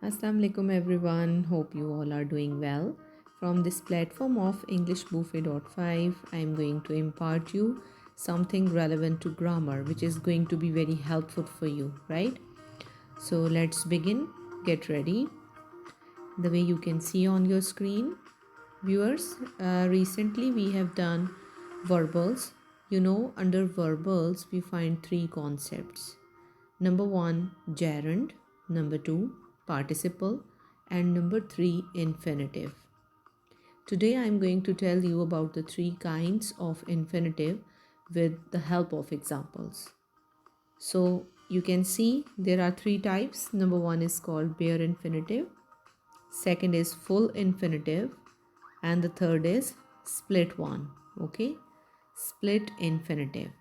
Assalamu alaikum everyone. Hope you all are doing well. From this platform of English Buffet.5, I am going to impart you something relevant to grammar which is going to be very helpful for you, right? So let's begin. Get ready. The way you can see on your screen, viewers, recently we have done verbals. Under verbals we find three concepts. Number one, gerund. Number two, participle. And number three, infinitive. Today I am going to tell you about the three kinds of infinitive with the help of examples. So you can see there are three types. Number one is called bare infinitive. Second is full infinitive. And the third is split one. Okay, split infinitive.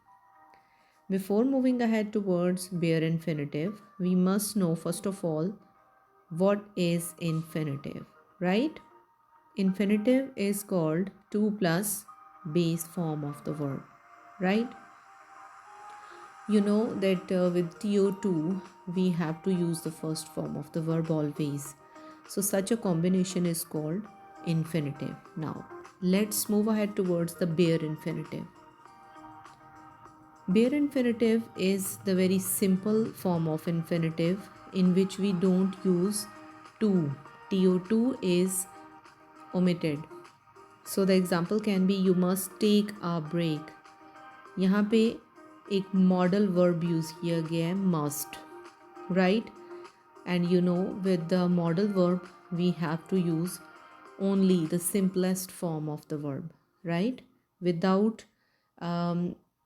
Before moving ahead towards bare infinitive, we must know first of all what is infinitive, right? Infinitive is called to plus base form of the verb, right? You know that with to we have to use the first form of the verb always. So such a combination is called infinitive. Now let's move ahead towards the bare infinitive. Bare infinitive is the very simple form of infinitive in which we don't use to. To is omitted. So the example can be you must take a break. यहाँ पे एक model verb use किया गया है must, right? And with the model verb we have to use only the simplest form of the verb, right? Without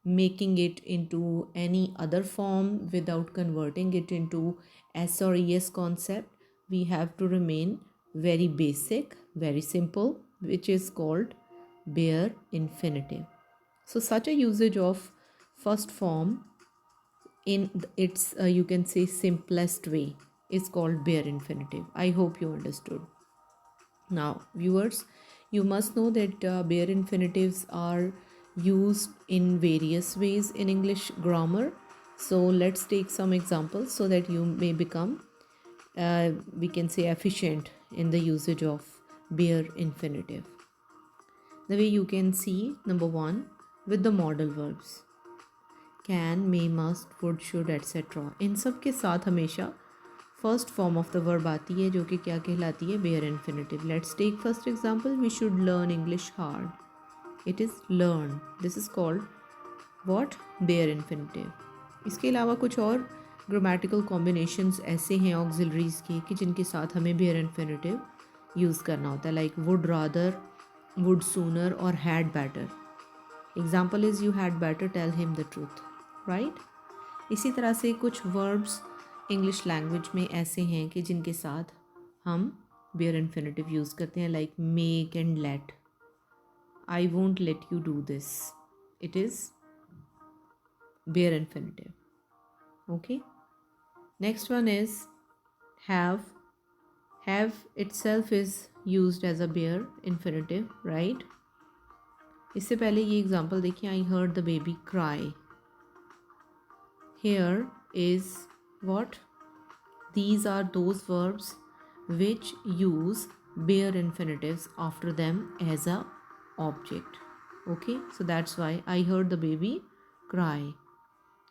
making it into any other form, without converting it into s or es concept, we have to remain very basic, very simple, which is called bare infinitive. So such a usage of first form in its you can say simplest way is called bare infinitive. I hope you understood. Now viewers, you must know that bare infinitives are used in various ways in English grammar. So let's take some examples so that you may become we can say efficient in the usage of bare infinitive. The way you can see, number one, with the modal verbs can, may, must, would, should, etc. इन सब के साथ हमेशा first form of the verb आती है जो कि क्या कहलाती है bare infinitive. Let's take first example. We should learn English hard. It is learn. This is called what? Bare infinitive. इसके अलावा कुछ और ग्रामेटिकल कॉम्बिनेशंस ऐसे हैं ऑक्सिलरीज के कि जिनके साथ हमें बेयर इन्फिनेटिव यूज़ करना होता है, like would rather, would sooner और had better. Example is you had better tell him the truth, right? इसी तरह से कुछ वर्ब्स इंग्लिश लैंग्वेज में ऐसे हैं कि जिनके साथ हम बेयर इन्फिनेटिव यूज़ करते हैं, like make and let. I won't let you do this. It is bare infinitive. Okay. Next one is have. Have itself is used as a bare infinitive, right? इससे पहले ये example देखिए. I heard the baby cry. Here is what? These are those verbs which use bare infinitives after them as a object. Okay, so that's why I heard the baby cry.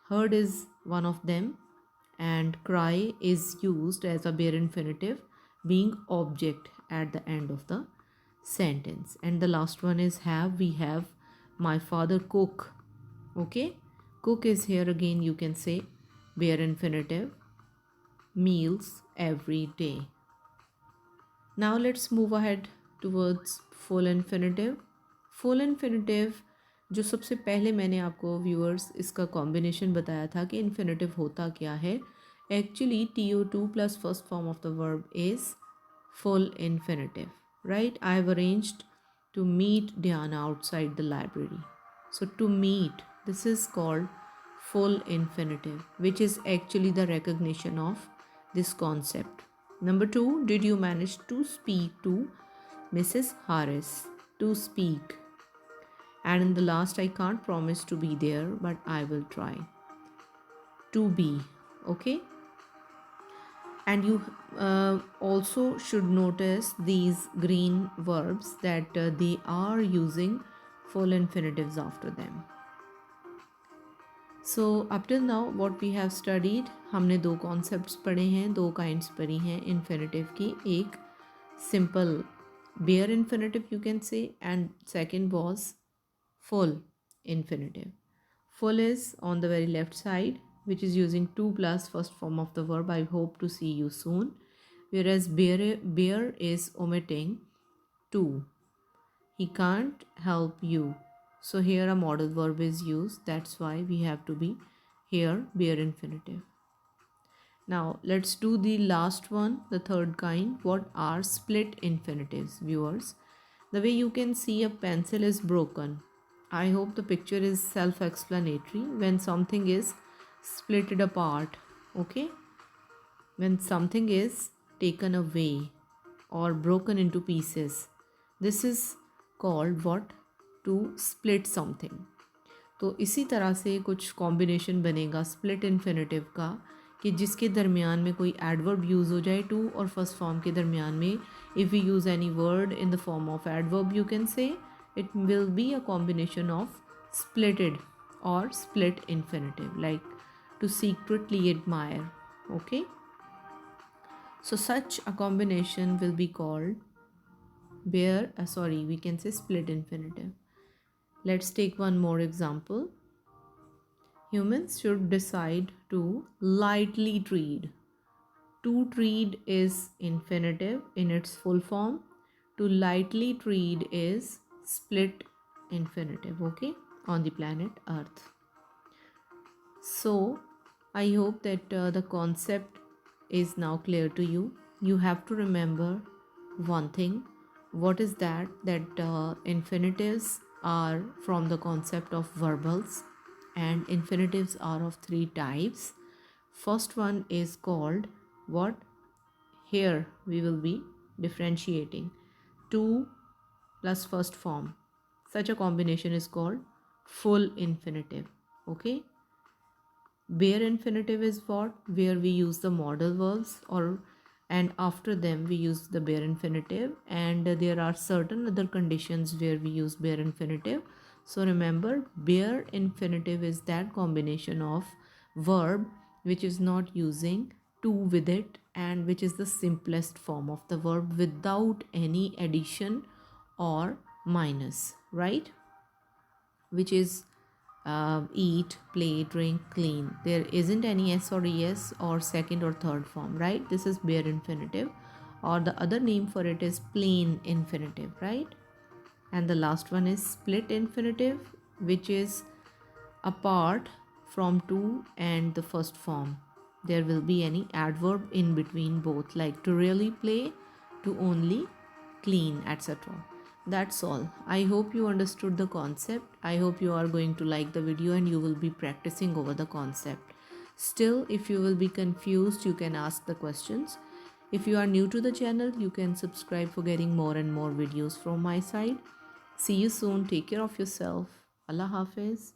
Heard is one of them, and cry is used as a bare infinitive being object at the end of the sentence. And the last one is have. We have my father cook. Okay, cook is here again, you can say bare infinitive, meals every day. Now let's move ahead towards full infinitive. Full infinitive जो सबसे पहले मैंने आपको viewers इसका combination बताया था कि infinitive होता क्या है. Actually TO2 plus first form of the verb is full infinitive, right? I have arranged to meet Diana outside the library. So to meet, this is called full infinitive, which is actually the recognition of this concept. Number two, did you manage to speak to Mrs. Harris? To speak. And in the last, I can't promise to be there, but I will try. To be. Okay. And you also should notice these green verbs that they are using full infinitives after them. So up till now what we have studied, हमने दो concepts पढ़े हैं, दो kinds पढ़ी हैं infinitive की. एक simple bare infinitive you can say, and second was full infinitive. Full is on the very left side, which is using to plus first form of the verb. I hope to see you soon. Whereas bare is omitting to. He can't help you. So here a modal verb is used. That's why we have to be here bare infinitive. Now let's do the last one, the third kind. What are split infinitives, viewers? The way you can see a pencil is broken. I hope the picture is self-explanatory. When something is splitted apart, okay? When something is taken away or broken into pieces, this is called what? To split something. तो इसी तरह से कुछ combination बनेगा split infinitive का कि जिसके दरमियान में कोई एडवर्ब यूज़ हो जाए टू और फर्स्ट फॉर्म के दरमियान में. If we use any word in the form of adverb you can say it will be a combination of splitted or split infinitive, like to secretly admire. Okay, so such a combination will be called we can say split infinitive. Let's take one more example. Humans should decide to lightly treat. To treat is infinitive in its full form. To lightly treat is split infinitive, okay, on the planet Earth. So, I hope that the concept is now clear to you. You have to remember one thing. What is that? That infinitives are from the concept of verbals, and infinitives are of three types. First one is called what? Here we will be differentiating to plus first form. Such a combination is called full infinitive. Okay. Bare infinitive is what? Where we use the modal verbs and after them we use the bare infinitive, and there are certain other conditions where we use bare infinitive. So remember, bare infinitive is that combination of verb which is not using to with it and which is the simplest form of the verb without any addition or minus, right? Which is eat, play, drink, clean. There isn't any s or es or second or third form, right? This is bare infinitive, or the other name for it is plain infinitive, right? And the last one is split infinitive, which is apart from to and the first form. There will be any adverb in between both, like to really play, to only clean, etc. That's all. I hope you understood the concept. I hope you are going to like the video and you will be practicing over the concept. Still, if you will be confused, you can ask the questions. If you are new to the channel, you can subscribe for getting more and more videos from my side. See you soon. Take care of yourself. Allah Hafiz.